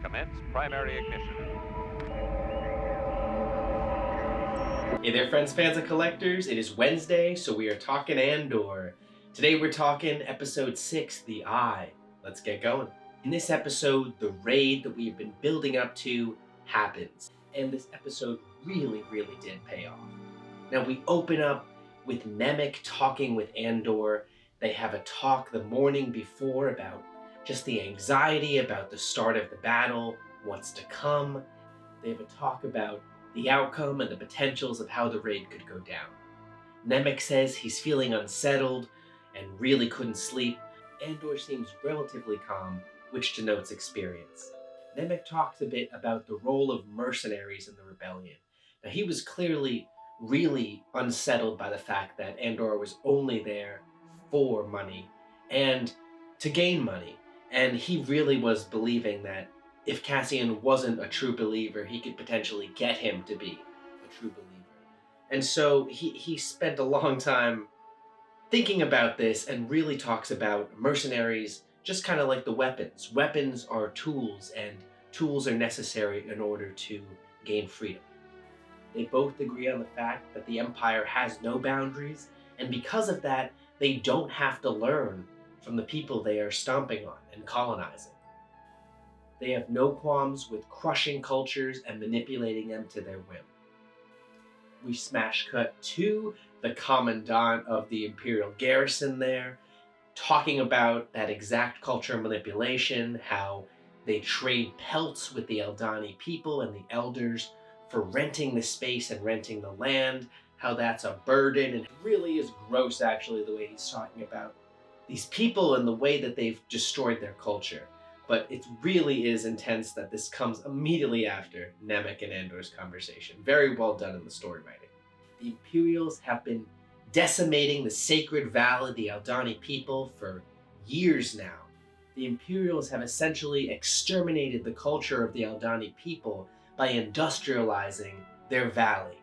Commence primary ignition. Hey there, friends, fans, and collectors. It is Wednesday, so we are talking Andor. Today we're talking episode 6, The Eye. Let's get going. In this episode, the raid that we have been building up to happens. And this episode really did pay off. Now we open up with Nemik talking with Andor. They have a talk the morning before about just the anxiety about the start of the battle, what's to come. They have a talk about the outcome and the potentials of how the raid could go down. Nemik says he's feeling unsettled and really couldn't sleep. Andor seems relatively calm, which denotes experience. Nemik talks a bit about the role of mercenaries in the rebellion. Now, he was clearly really unsettled by the fact that Andor was only there for money and to gain money. And he really was believing that if Cassian wasn't a true believer, he could potentially get him to be a true believer. And so he spent a long time thinking about this and really talks about mercenaries just kind of like the weapons. Weapons are tools, and tools are necessary in order to gain freedom. They both agree on the fact that the Empire has no boundaries, and because of that, they don't have to learn from the people they are stomping on and colonizing. They have no qualms with crushing cultures and manipulating them to their whim. We smash cut to the commandant of the Imperial garrison there, talking about that exact culture manipulation, how they trade pelts with the Aldhani people and the elders for renting the space and renting the land, how that's a burden, and it really is gross actually the way he's talking about these people and the way that they've destroyed their culture. But it really is intense that this comes immediately after Nemik and Andor's conversation. Very well done in the story writing. The Imperials have been decimating the sacred valley, the Aldhani people, for years now. The Imperials have essentially exterminated the culture of the Aldhani people by industrializing their valley.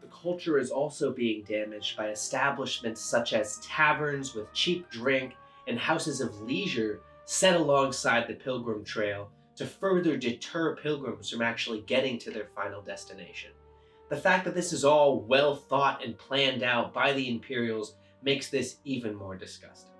The culture is also being damaged by establishments such as taverns with cheap drink and houses of leisure set alongside the pilgrim trail to further deter pilgrims from actually getting to their final destination. The fact that this is all well thought and planned out by the Imperials makes this even more disgusting.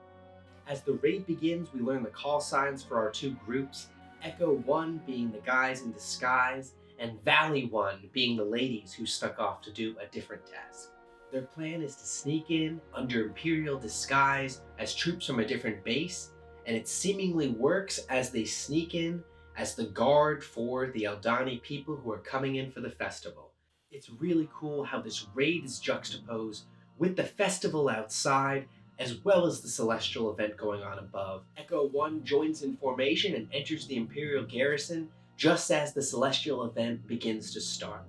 As the raid begins, we learn the call signs for our two groups, Echo 1 being the guys in disguise, and Valley 1 being the ladies who stuck off to do a different task. Their plan is to sneak in under Imperial disguise as troops from a different base, and it seemingly works as they sneak in as the guard for the Aldhani people who are coming in for the festival. It's really cool how this raid is juxtaposed with the festival outside as well as the celestial event going on above. Echo 1 joins in formation and enters the Imperial garrison just as the celestial event begins to start.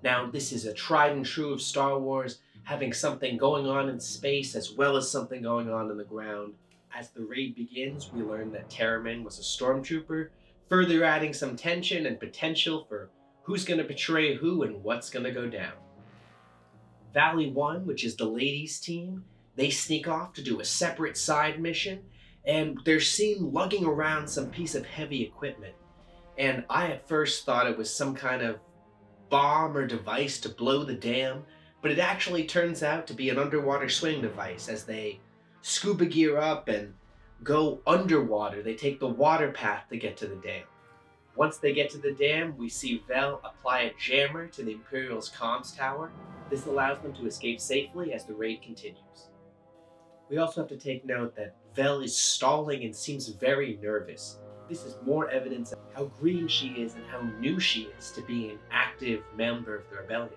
Now, this is a tried and true of Star Wars, having something going on in space as well as something going on in the ground. As the raid begins, we learn that Terramin was a stormtrooper, further adding some tension and potential for who's going to betray who and what's going to go down. Valley 1, which is the ladies' team, they sneak off to do a separate side mission, and they're seen lugging around some piece of heavy equipment. And I at first thought it was some kind of bomb or device to blow the dam, but it actually turns out to be an underwater swing device. As they scuba gear up and go underwater, they take the water path to get to the dam. Once they get to the dam, we see Vel apply a jammer to the Imperial's comms tower. This allows them to escape safely as the raid continues. We also have to take note that Vel is stalling and seems very nervous. This is more evidence of how green she is and how new she is to being an active member of the rebellion.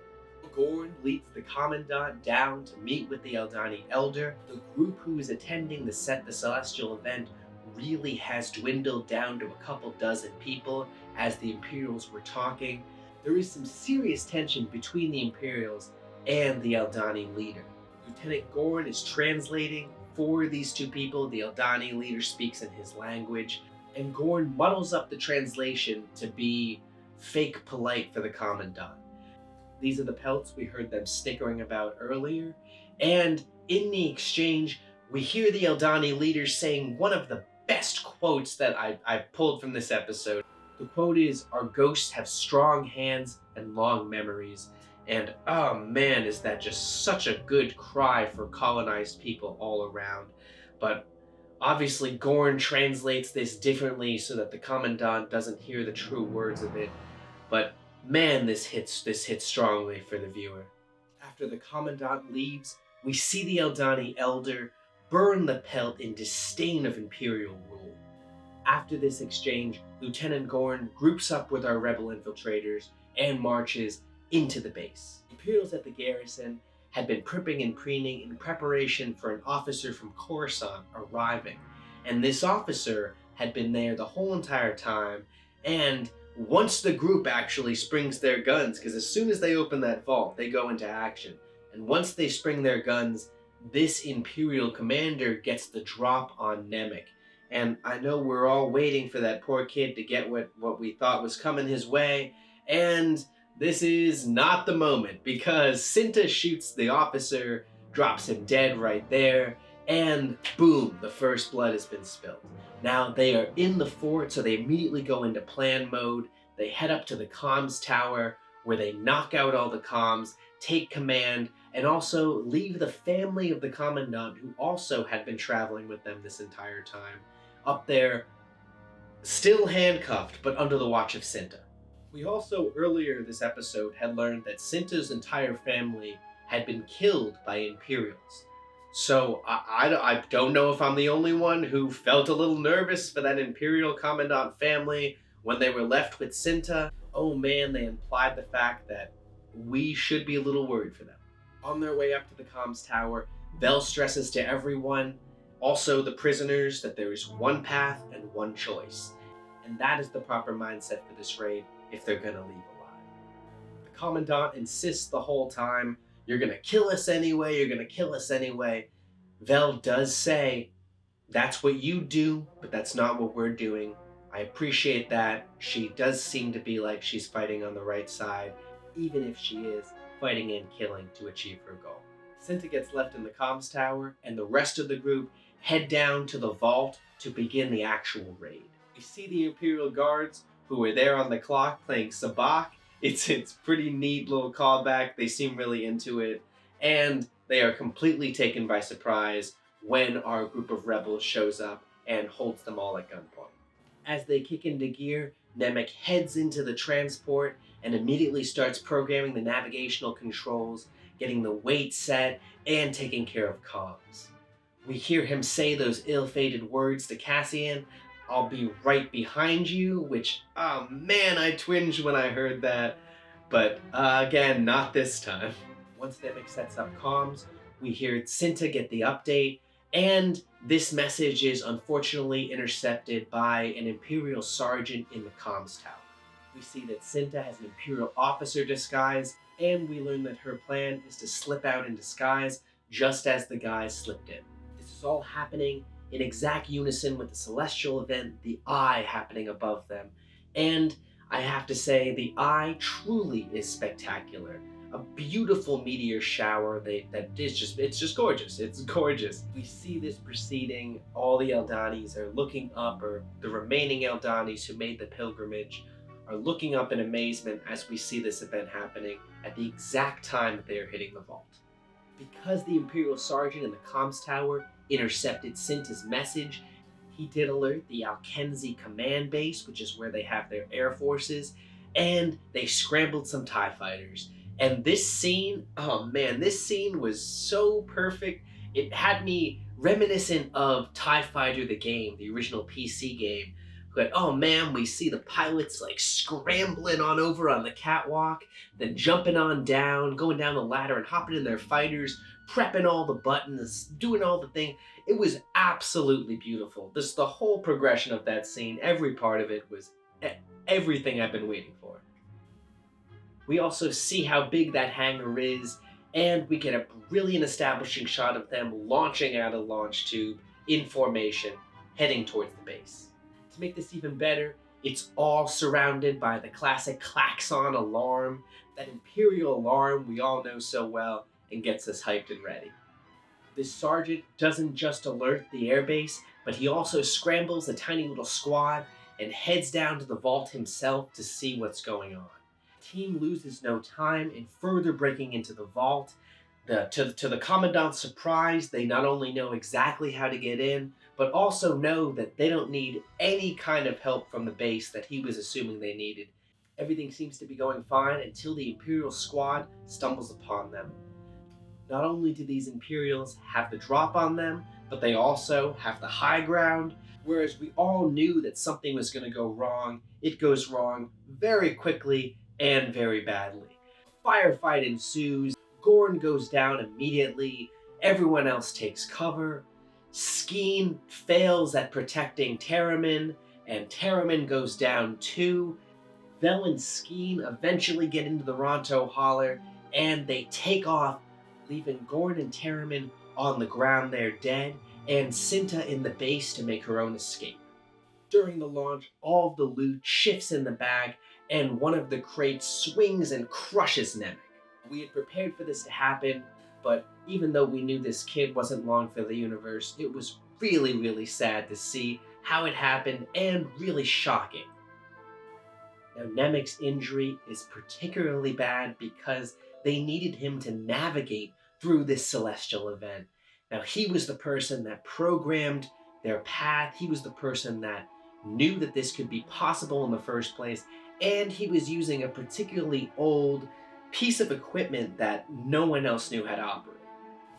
Gorn leads the Commandant down to meet with the Aldhani Elder. The group who is attending the Celestial event really has dwindled down to a couple dozen people as the Imperials were talking. There is some serious tension between the Imperials and the Aldhani leader. Lieutenant Gorn is translating for these two people. The Aldhani leader speaks in his language, and Gorn muddles up the translation to be fake polite for the Commandant. These are the pelts we heard them snickering about earlier, and in the exchange, we hear the Aldhani leader saying one of the best quotes that I pulled from this episode. The quote is, "Our ghosts have strong hands and long memories." And oh man, is that just such a good cry for colonized people all around. But obviously, Gorn translates this differently so that the Commandant doesn't hear the true words of it. But man, this hits strongly for the viewer. After the Commandant leaves, we see the Aldhani Elder burn the pelt in disdain of Imperial rule. After this exchange, Lieutenant Gorn groups up with our rebel infiltrators and marches into the base. Imperials at the garrison had been pripping and preening in preparation for an officer from Coruscant arriving, and this officer had been there the whole entire time. And once the group actually springs their guns, because as soon as they open that vault, they go into action, and once they spring their guns, this Imperial commander gets the drop on Nemec. And I know we're all waiting for that poor kid to get what we thought was coming his way, and this is not the moment, because Cinta shoots the officer, drops him dead right there, and boom, the first blood has been spilled. Now they are in the fort, so they immediately go into plan mode. They head up to the comms tower, where they knock out all the comms, take command, and also leave the family of the Commandant, who also had been traveling with them this entire time, up there, still handcuffed, but under the watch of Cinta. We also, earlier this episode, had learned that Cinta's entire family had been killed by Imperials. So I don't know if I'm the only one who felt a little nervous for that Imperial Commandant family when they were left with Cinta. Oh man, they implied the fact that we should be a little worried for them. On their way up to the comms tower, Vel stresses to everyone, also the prisoners, that there is one path and one choice. And that is the proper mindset for this raid if they're gonna leave alive. The Commandant insists the whole time, "You're gonna kill us anyway, you're gonna kill us anyway." Vel does say, "That's what you do, but that's not what we're doing." I appreciate that. She does seem to be like she's fighting on the right side, even if she is fighting and killing to achieve her goal. Cinta gets left in the comms tower, and the rest of the group head down to the vault to begin the actual raid. We see the Imperial guards, who are there on the clock playing Sabacc. It's pretty neat little callback. They seem really into it, and they are completely taken by surprise when our group of rebels shows up and holds them all at gunpoint. As they kick into gear, Nemec heads into the transport and immediately starts programming the navigational controls, getting the weight set, and taking care of comms. We hear him say those ill-fated words to Cassian, "I'll be right behind you," which, oh man, I twinged when I heard that. But again, not this time. Once Nemec sets up comms, we hear Cinta get the update, and this message is unfortunately intercepted by an Imperial sergeant in the comms tower. We see that Cinta has an Imperial officer disguise, and we learn that her plan is to slip out in disguise just as the guys slipped in. This is all happening in exact unison with the celestial event, the Eye, happening above them. And I have to say, the Eye truly is spectacular. A beautiful meteor shower it's just gorgeous. It's gorgeous. We see this proceeding. All the Aldhanis are looking up, or the remaining Aldhanis who made the pilgrimage are looking up in amazement as we see this event happening at the exact time that they are hitting the vault. Because the Imperial Sergeant in the comms tower intercepted Cinta's message, he did alert the Alkenzi command base, which is where they have their air forces, and they scrambled some TIE fighters. And this scene, oh man, this scene was so perfect. It had me reminiscent of TIE Fighter the game, the original PC game. But oh man, we see the pilots like scrambling on over on the catwalk, then jumping on down, going down the ladder and hopping in their fighters, prepping all the buttons, doing all the thing. It was absolutely beautiful. The whole progression of that scene, every part of it was everything I've been waiting for. We also see how big that hangar is, and we get a brilliant establishing shot of them launching out a launch tube in formation, heading towards the base. To make this even better, it's all surrounded by the classic klaxon alarm, that Imperial alarm we all know so well and gets us hyped and ready. This sergeant doesn't just alert the airbase, but he also scrambles a tiny little squad and heads down to the vault himself to see what's going on. The team loses no time in further breaking into the vault. To the Commandant's surprise, they not only know exactly how to get in, but also know that they don't need any kind of help from the base that he was assuming they needed. Everything seems to be going fine until the Imperial squad stumbles upon them. Not only do these Imperials have the drop on them, but they also have the high ground. Whereas we all knew that something was going to go wrong, it goes wrong very quickly and very badly. Firefight ensues, Gorn goes down immediately, everyone else takes cover. Skeen fails at protecting Terramin, and Terramin goes down too. Vel and Skeen eventually get into the Ronto Holler, and they take off, leaving Gorn and Terramin on the ground there dead, and Cinta in the base to make her own escape. During the launch, all of the loot shifts in the bag, and one of the crates swings and crushes Nemec. We had prepared for this to happen, but even though we knew this kid wasn't long for the universe, it was really, really sad to see how it happened and really shocking. Now, Nemec's injury is particularly bad because they needed him to navigate through this celestial event. Now, he was the person that programmed their path, he was the person that knew that this could be possible in the first place, and he was using a particularly old piece of equipment that no one else knew how to operate.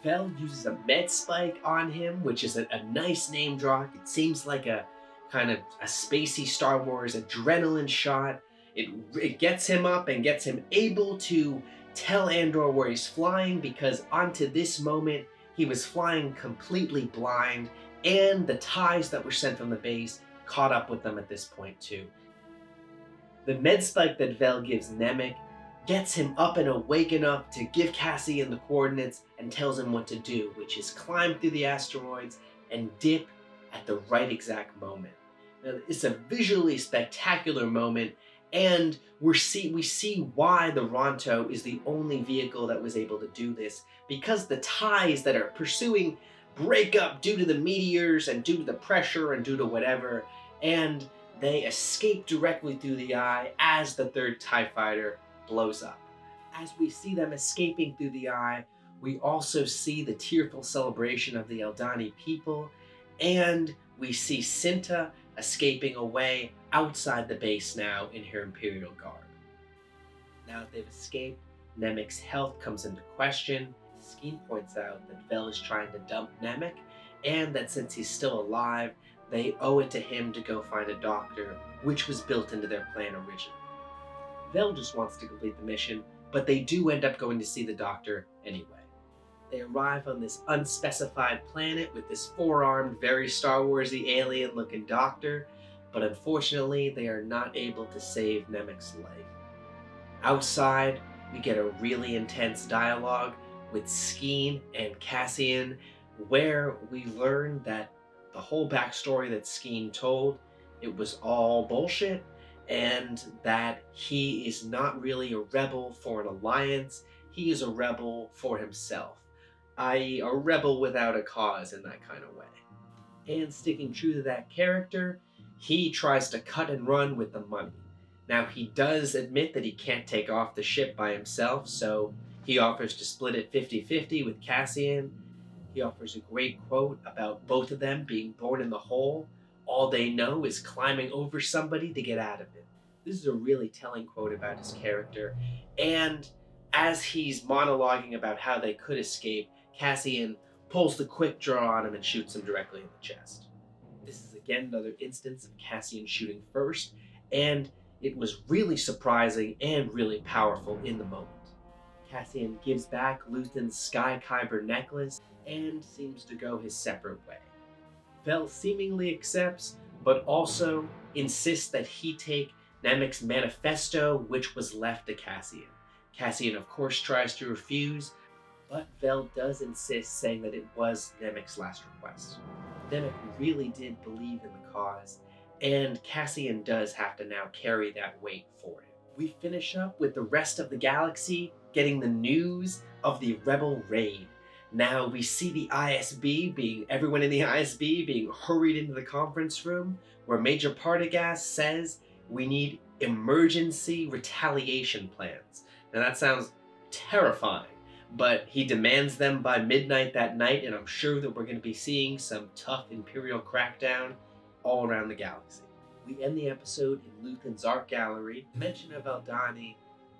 Vel uses a med spike on him, which is a nice name drop. It seems like a kind of a spacey Star Wars adrenaline shot. It gets him up and gets him able to tell Andor where he's flying, because onto this moment he was flying completely blind, and the ties that were sent from the base caught up with them at this point too. The med spike that Vel gives Nemec gets him up and awake enough to give Cassian the coordinates and tells him what to do, which is climb through the asteroids and dip at the right exact moment. Now, it's a visually spectacular moment, and we see why the Ronto is the only vehicle that was able to do this, because the ties that are pursuing break up due to the meteors and due to the pressure and due to whatever, and they escape directly through the eye as the third TIE fighter blows up. As we see them escaping through the eye, we also see the tearful celebration of the Aldhani people, and we see Cinta escaping away outside the base now in her Imperial garb. Now that they've escaped, Nemec's health comes into question. Skeen points out that Vel is trying to dump Nemec, and that since he's still alive, they owe it to him to go find a doctor, which was built into their plan originally. Vel just wants to complete the mission, but they do end up going to see the doctor anyway. They arrive on this unspecified planet with this four-armed, very Star Warsy alien-looking doctor, but unfortunately they are not able to save Nemec's life. Outside, we get a really intense dialogue with Skeen and Cassian, where we learn that the whole backstory that Skeen told, it was all bullshit, and that he is not really a rebel for an alliance, he is a rebel for himself, i.e. a rebel without a cause in that kind of way. And sticking true to that character, he tries to cut and run with the money. Now, he does admit that he can't take off the ship by himself, so he offers to split it 50-50 with Cassian. He offers a great quote about both of them being born in the hole. All they know is climbing over somebody to get out of it. This is a really telling quote about his character, and as he's monologuing about how they could escape, Cassian pulls the quick draw on him and shoots him directly in the chest. This is again another instance of Cassian shooting first, and it was really surprising and really powerful in the moment. Cassian gives back Luthen's Sky Kyber necklace and seems to go his separate way. Vel seemingly accepts, but also insists that he take Nemec's manifesto, which was left to Cassian. Cassian, of course, tries to refuse, but Vel does insist, saying that it was Nemec's last request. Nemec really did believe in the cause, and Cassian does have to now carry that weight for him. We finish up with the rest of the galaxy getting the news of the Rebel raid. Now we see the everyone in the ISB being hurried into the conference room where Major Partagaz says we need emergency retaliation plans. Now that sounds terrifying, but he demands them by midnight that night, and I'm sure that we're going to be seeing some tough Imperial crackdown all around the galaxy. We end the episode in Luthen's art gallery. The mention of Aldhani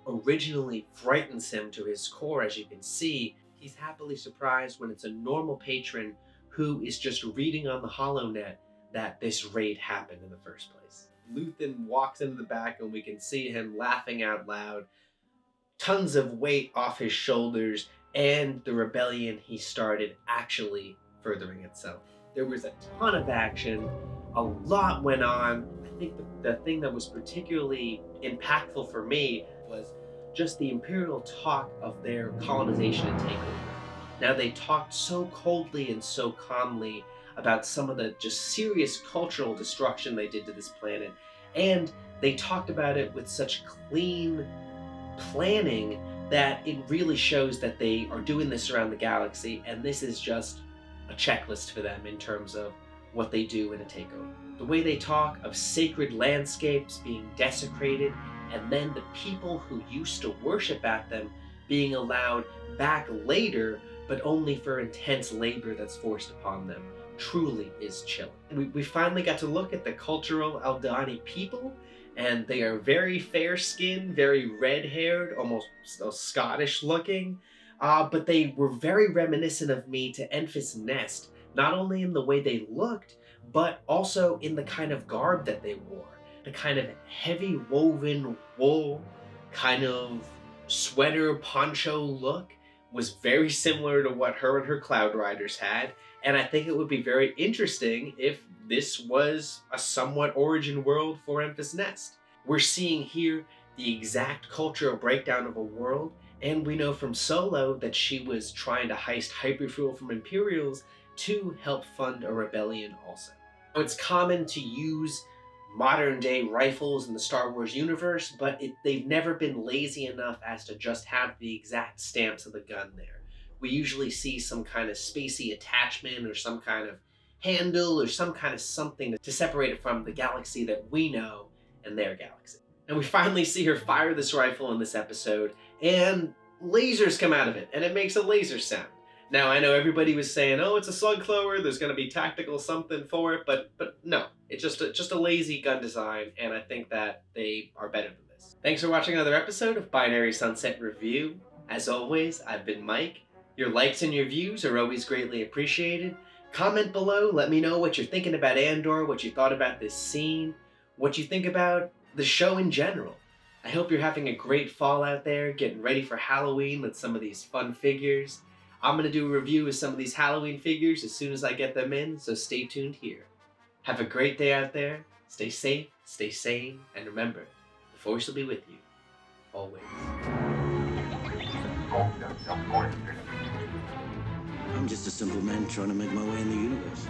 originally frightens him to his core, as you can see. He's happily surprised when it's a normal patron who is just reading on the HoloNet that this raid happened in the first place. Luthen walks into the back and we can see him laughing out loud. Tons of weight off his shoulders, and the rebellion he started actually furthering itself. There was a ton of action, a lot went on. I think the thing that was particularly impactful for me was just the Imperial talk of their colonization and takeover. Now, they talked so coldly and so calmly about some of the just serious cultural destruction they did to this planet, and they talked about it with such clean planning that it really shows that they are doing this around the galaxy, and this is just a checklist for them in terms of what they do in a takeover. The way they talk of sacred landscapes being desecrated, and then the people who used to worship at them being allowed back later, but only for intense labor that's forced upon them, truly is chilling. We finally got to look at the cultural Aldhani people, and they are very fair-skinned, very red-haired, almost Scottish looking, but they were very reminiscent of me to Enfys Nest, not only in the way they looked, but also in the kind of garb that they wore. The kind of heavy woven wool, kind of sweater poncho look was very similar to what her and her Cloud Riders had, and I think it would be very interesting if this was a somewhat origin world for Enfys Nest. We're seeing here the exact cultural breakdown of a world, and we know from Solo that she was trying to heist hyperfuel from Imperials to help fund a rebellion also. Now, it's common to use modern-day rifles in the Star Wars universe, but they've never been lazy enough as to just have the exact stamps of the gun there. We usually see some kind of spacey attachment or some kind of handle or some kind of something to separate it from the galaxy that we know and their galaxy. And we finally see her fire this rifle in this episode, and lasers come out of it, and it makes a laser sound. Now, I know everybody was saying, oh, it's a slug thrower, there's going to be tactical something for it, but no. It's just a lazy gun design, and I think that they are better than this. Thanks for watching another episode of Binary Sunset Review. As always, I've been Mike. Your likes and your views are always greatly appreciated. Comment below, let me know what you're thinking about Andor, what you thought about this scene, what you think about the show in general. I hope you're having a great fall out there, getting ready for Halloween with some of these fun figures. I'm going to do a review of some of these Halloween figures as soon as I get them in, so stay tuned here. Have a great day out there, stay safe, stay sane, and remember, the Force will be with you, always. I'm just a simple man trying to make my way in the universe.